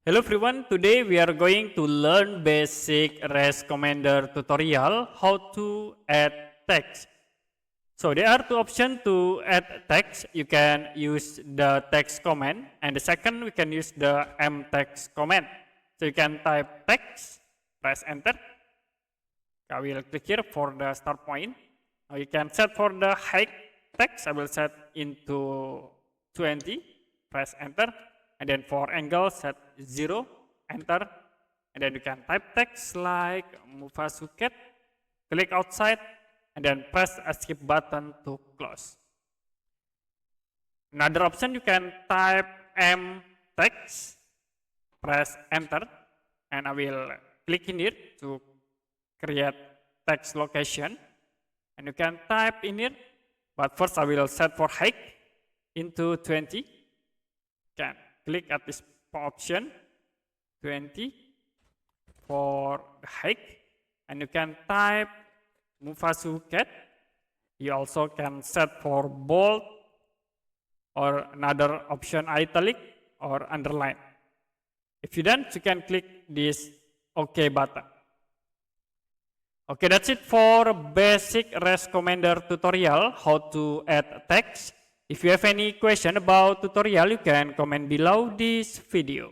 Hello everyone, today we are going to learn basic REST commander tutorial how to add text. So there are two options to add text. You can use the text command, and the second we can use the mtext command. So you can type text, press enter. I will click here for the start point. Now you can set for the height text, I will set into 20, press enter. And then for angle, set 0, enter. And then you can type text like Mufasuket, click outside, and then press escape button to close. Another option, you can type mtext, press enter, and I will click in here to create text location. And you can type in here, but first I will set for height into 20. Can click at this option 20 for the height, and you can type Mufasuket. You also can set for bold or another option italic or underline. If you don't, you can click this OK button. Okay, that's it for basic REST commander tutorial how to add text. If you have any question about tutorial, you can comment below this video.